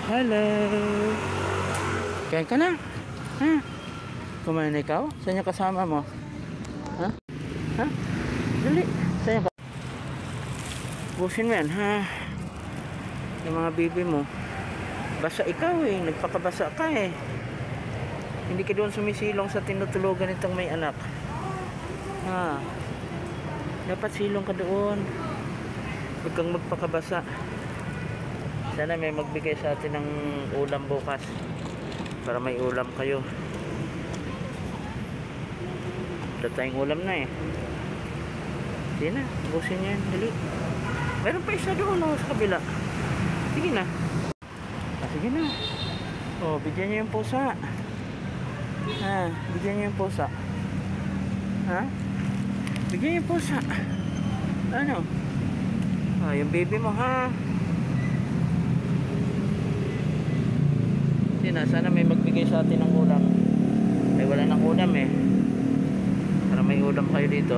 Hello. Kain ka na? Ha? Kumain na ikaw? Saan yung kasama mo? Ha? Ha? Dali. Saan yung busin mo yan, ha? Yung mga bibi mo. Basa ikaw eh. Nagpakabasa ka eh. Hindi ka doon sumisilong sa tinutulugan itong may anak. Ha? Dapat silong ka doon. Huwag kang magpakabasa. Sana may magbigay sa atin ng ulam bukas. Para may ulam kayo. Wala tayong ulam na eh. Sige na, busin nyo yan. Dali. Meron pa isa doon sa kabila. Sige na. Sige na. Oh, bigyan nyo yung pusa. Ha, bigyan nyo yung pusa. Ha? Bigyan nyo yung pusa. Ano? Ah, yung baby mo ha. Sige na, sana may magbigay sa atin ng ulam. Ay wala nang ulam eh. Para may ulam kayo dito.